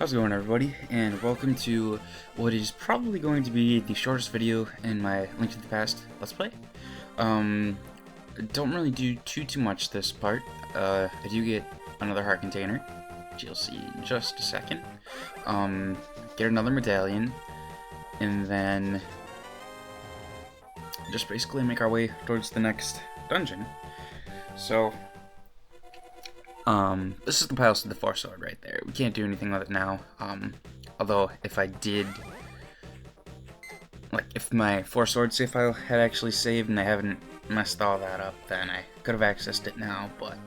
How's it going, everybody, and welcome to what is probably going to be the shortest video in my Link to the Past Let's Play. Don't really do too much this part. I do get another heart container, which you'll see in just a second. Get another medallion, and then just basically make our way towards the next dungeon. So, this is the Palace of the Four Sword right there. We can't do anything with it now. Although if I did, like, if my Four Sword save file had actually saved and I haven't messed all that up, then I could have accessed it now, but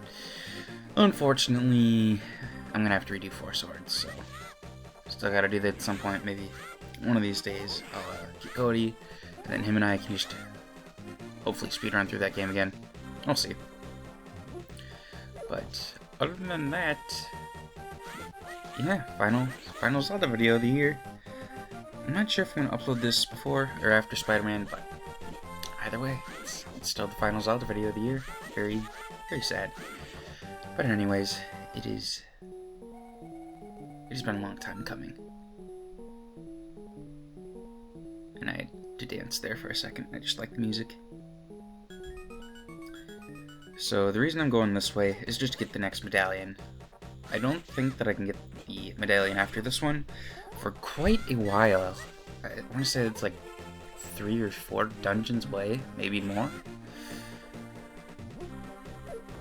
unfortunately, I'm gonna have to redo Four Swords, so still gotta do that at some point, maybe one of these days. I'll get Cody, and then him and I can just hopefully speedrun through that game again. We'll see. But other than that, yeah, final Zelda video of the year. I'm not sure if I'm gonna upload this before or after Spider-Man, but either way, it's still the final Zelda video of the year. Very sad. But anyways, it has been a long time coming. And I had to dance there for a second. I just like the music. So the reason I'm going this way is just to get the next medallion. I don't think that I can get the medallion after this one for quite a while. I want to say it's like 3 or 4 dungeons away, maybe more.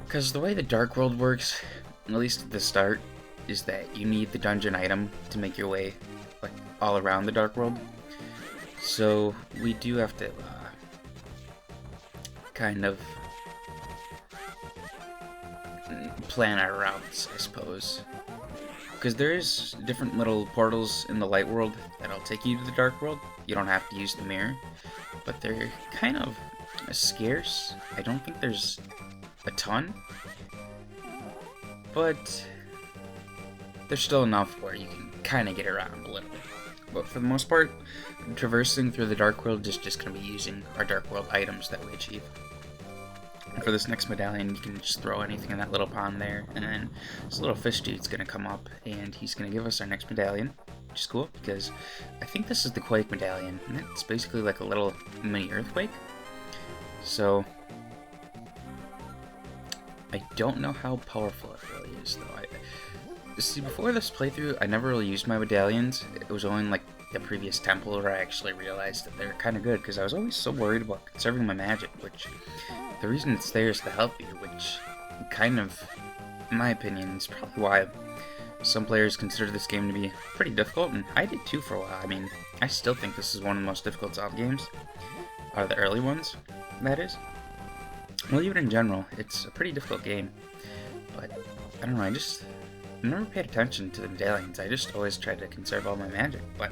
Because the way the Dark World works, at least at the start, is that you need the dungeon item to make your way like all around the Dark World. So we do have to kind of plan our routes, I suppose, because there is different little portals in the light world that'll take you to the dark world. You don't have to use the mirror, but they're kind of scarce. I don't think there's a ton, but there's still enough where you can kind of get around a little bit. But for the most part, traversing through the dark world is just going to be using our dark world items that we achieve. And for this next medallion, you can just throw anything in that little pond there, and then this little fish dude's gonna come up, and he's gonna give us our next medallion, which is cool, because I think this is the Quake Medallion, and it's basically like a little mini earthquake. So, I don't know how powerful it really is, though. See, before this playthrough, I never really used my medallions. It was only like the previous temple where I actually realized that they're kind of good, because I was always so worried about conserving my magic, which the reason it's there is to help you, which kind of, in my opinion, is probably why some players consider this game to be pretty difficult, and I did too for a while. I mean, I still think this is one of the most difficult Zelda games, out of the early ones, that is. Well, even in general, it's a pretty difficult game, but I don't know, I never paid attention to the medallions. I just always tried to conserve all my magic, but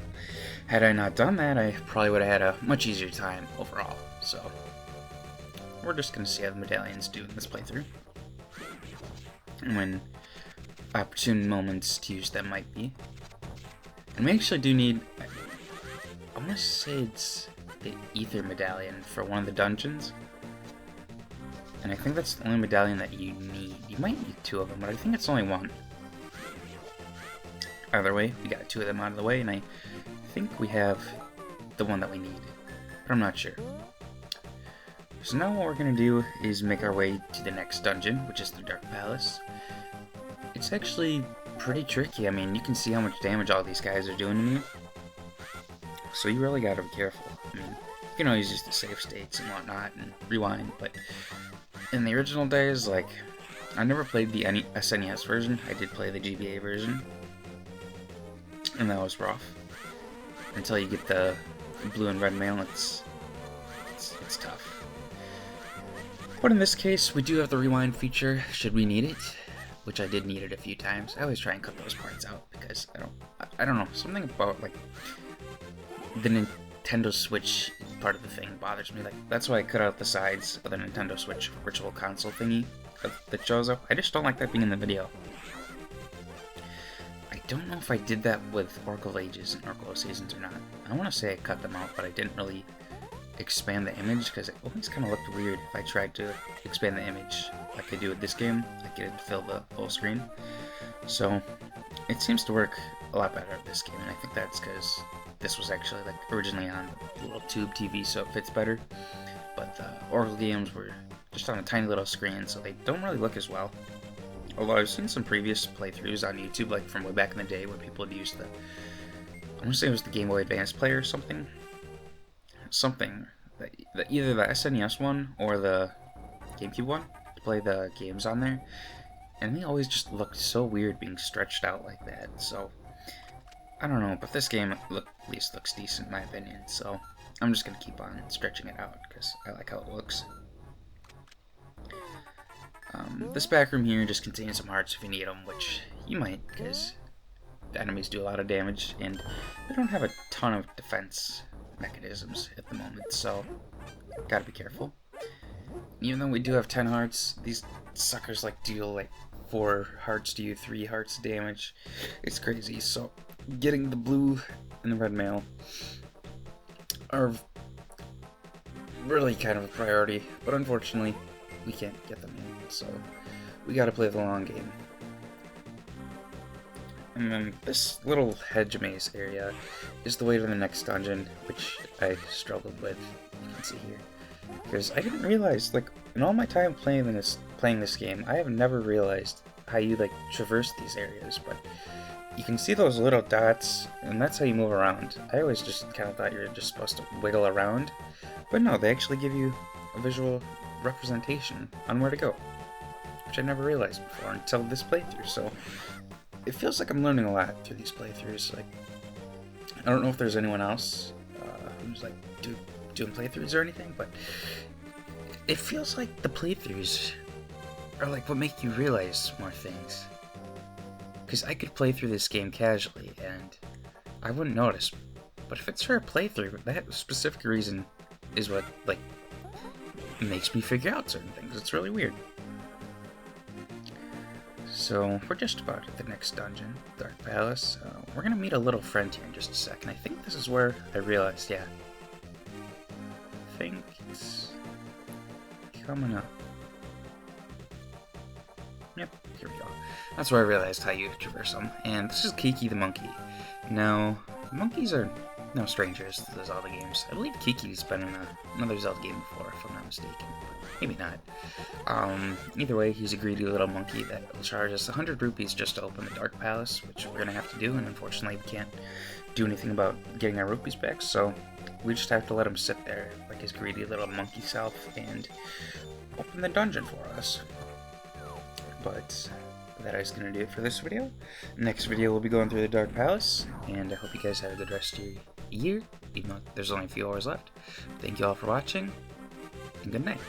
had I not done that, I probably would have had a much easier time overall, so we're just going to see how the medallions do in this playthrough, and when opportune moments to use them might be. And we actually do need, I want to say it's the Ether Medallion for one of the dungeons, and I think that's the only medallion that you need. You might need 2 of them, but I think it's only 1. Either way, we got 2 of them out of the way, and I think we have the one that we need, but I'm not sure. So now what we're going to do is make our way to the next dungeon, which is the Dark Palace. It's actually pretty tricky. I mean, you can see how much damage all these guys are doing to me, so you really got to be careful. I mean, you can always use the save states and whatnot and rewind, but in the original days, like, I never played the SNES version. I did play the GBA version, and that was rough. Until you get the blue and red mail, it's tough. But in this case, we do have the rewind feature, should we need it, which I did need it a few times. I always try and cut those parts out, because I don't know, something about, like, the Nintendo Switch part of the thing bothers me. Like, that's why I cut out the sides of the Nintendo Switch Virtual Console thingy that shows up. I just don't like that being in the video. I don't know if I did that with Oracle Ages and Oracle Seasons or not. I want to say I cut them out, but I didn't really expand the image, because it always kind of looked weird if I tried to expand the image like I do with this game, like it fill the whole screen. So it seems to work a lot better at this game, and I think that's because this was actually like originally on the little tube TV, so it fits better. But the Oracle games were just on a tiny little screen, so they don't really look as well. Although I've seen some previous playthroughs on YouTube, like from way back in the day, where people had used I want to say it was the Game Boy Advance player or something. Either the SNES one or the GameCube one to play the games on there. And they always just looked so weird being stretched out like that. So, I don't know, but this game at least looks decent in my opinion. So, I'm just going to keep on stretching it out because I like how it looks. This back room here just contains some hearts if you need them, which you might because the enemies do a lot of damage and they don't have a ton of defense mechanisms at the moment, so gotta be careful. Even though we do have 10 hearts, these suckers like deal like 4 hearts to you, 3 hearts damage. It's crazy, so getting the blue and the red mail are really kind of a priority, but unfortunately we can't get them in, so we gotta play the long game. And then this little hedge maze area is the way to the next dungeon, which I struggled with, you can see here. Because I didn't realize, like, in all my time playing this game, I have never realized how you, like, traverse these areas, but you can see those little dots, and that's how you move around. I always just kind of thought you were just supposed to wiggle around, but no, they actually give you a visual representation on where to go, which I never realized before until this playthrough, so it feels like I'm learning a lot through these playthroughs. Like, I don't know if there's anyone else who's like doing playthroughs or anything, but it feels like the playthroughs are like what make you realize more things. Because I could play through this game casually and I wouldn't notice, but if it's for a playthrough, that specific reason is what like makes me figure out certain things. It's really weird. So, we're just about at the next dungeon, Dark Palace. We're gonna meet a little friend here in just a second. I think this is where I realized, yeah. I think it's coming up. Yep, here we go. That's where I realized how you traverse them. And this is Kiki the monkey. Now, monkeys are no strangers to the Zelda games. I believe Kiki's been in another Zelda game before, if I'm not mistaken. Maybe not. Either way, he's a greedy little monkey that will charge us 100 rupees just to open the Dark Palace, which we're gonna have to do, and unfortunately we can't do anything about getting our rupees back, so we just have to let him sit there like his greedy little monkey self and open the dungeon for us. But that is gonna do it for this video. Next video we'll be going through the Dark Palace, and I hope you guys have a good rest of your year, even though there's only a few hours left. Thank you all for watching, and good night.